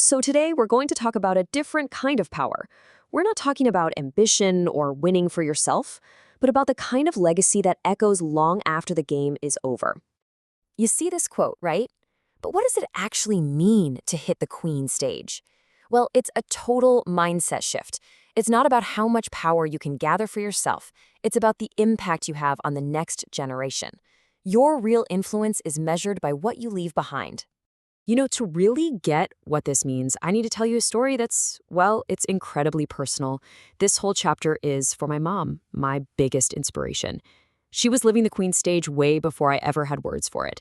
So today we're going to talk about a different kind of power. We're not talking about ambition or winning for yourself, but about the kind of legacy that echoes long after the game is over. You see this quote, right? But what does it actually mean to hit the queen stage? Well, it's a total mindset shift. It's not about how much power you can gather for yourself. It's about the impact you have on the next generation. Your real influence is measured by what you leave behind. To really get what this means, I need to tell you a story that's, well, it's incredibly personal. This whole chapter is for my mom, my biggest inspiration. She was living the queen stage way before I ever had words for it.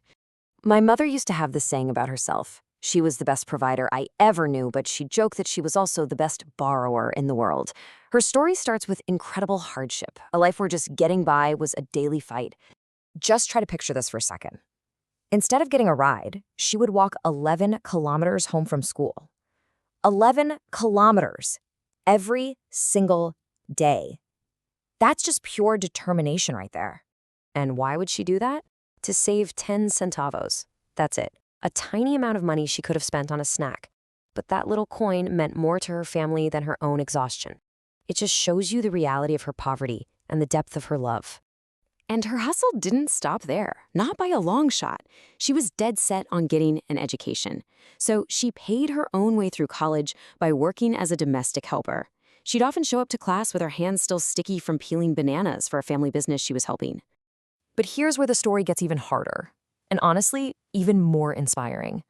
My mother used to have this saying about herself. She was the best provider I ever knew, but she joked that she was also the best borrower in the world. Her story starts with incredible hardship, a life where just getting by was a daily fight. Just try to picture this for a second. Instead of getting a ride, she would walk 11 kilometers home from school. 11 kilometers every single day. That's just pure determination right there. And why would she do that? To save 10 centavos. That's it. A tiny amount of money she could have spent on a snack. But that little coin meant more to her family than her own exhaustion. It just shows you the reality of her poverty and the depth of her love. And her hustle didn't stop there, not by a long shot. She was dead set on getting an education. So she paid her own way through college by working as a domestic helper. She'd often show up to class with her hands still sticky from peeling bananas for a family business she was helping. But here's where the story gets even harder, and honestly, even more inspiring.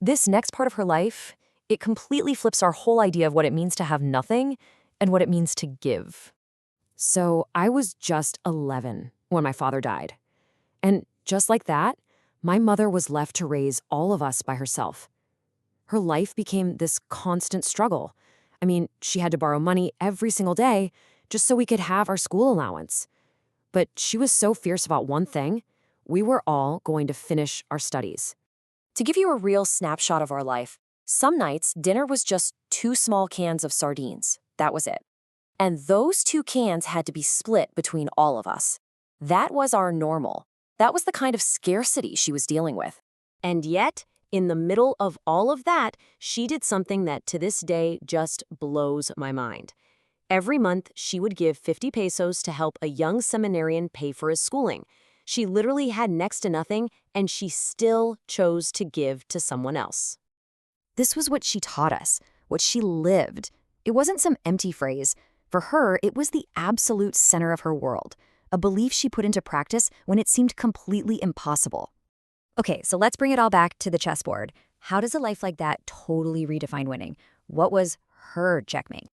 This next part of her life, it completely flips our whole idea of what it means to have nothing and what it means to give. So I was just 11 when my father died. And just like that, my mother was left to raise all of us by herself. Her life became this constant struggle. I mean, she had to borrow money every single day just so we could have our school allowance. But she was so fierce about one thing: we were all going to finish our studies. To give you a real snapshot of our life, some nights dinner was just 2 small cans of sardines. That was it. And those 2 cans had to be split between all of us. That was our normal. That was the kind of scarcity she was dealing with. And yet, in the middle of all of that, she did something that to this day just blows my mind. Every month, she would give 50 pesos to help a young seminarian pay for his schooling. She literally had next to nothing, and she still chose to give to someone else. This was what she taught us, what she lived. It wasn't some empty phrase. For her, it was the absolute center of her world, a belief she put into practice when it seemed completely impossible. Okay, so let's bring it all back to the chessboard. How does a life like that totally redefine winning? What was her checkmate?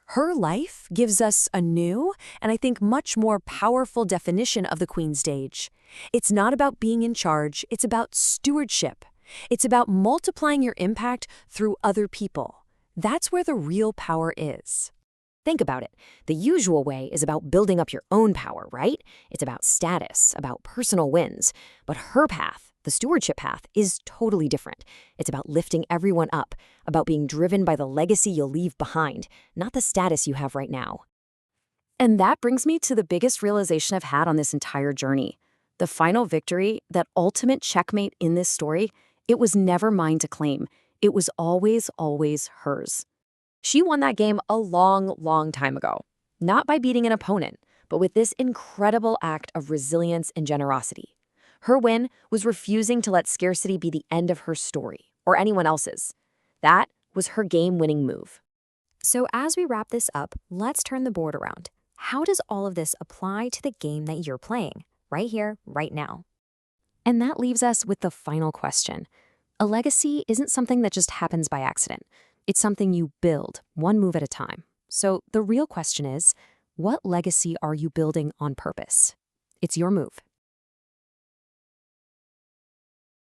Her life gives us a new, and I think much more powerful definition of the queen stage. It's not about being in charge, it's about stewardship. It's about multiplying your impact through other people. That's where the real power is. Think about it. The usual way is about building up your own power, right? It's about status, about personal wins. But her path, the stewardship path, is totally different. It's about lifting everyone up, about being driven by the legacy you'll leave behind, not the status you have right now. And that brings me to the biggest realization I've had on this entire journey. The final victory, that ultimate checkmate in this story, it was never mine to claim. It was always, always hers. She won that game a long, long time ago, not by beating an opponent, but with this incredible act of resilience and generosity. Her win was refusing to let scarcity be the end of her story, or anyone else's. That was her game-winning move. So as we wrap this up, let's turn the board around. How does all of this apply to the game that you're playing, right here, right now? And that leaves us with the final question. A legacy isn't something that just happens by accident. It's something you build, one move at a time. So the real question is, what legacy are you building on purpose? It's your move.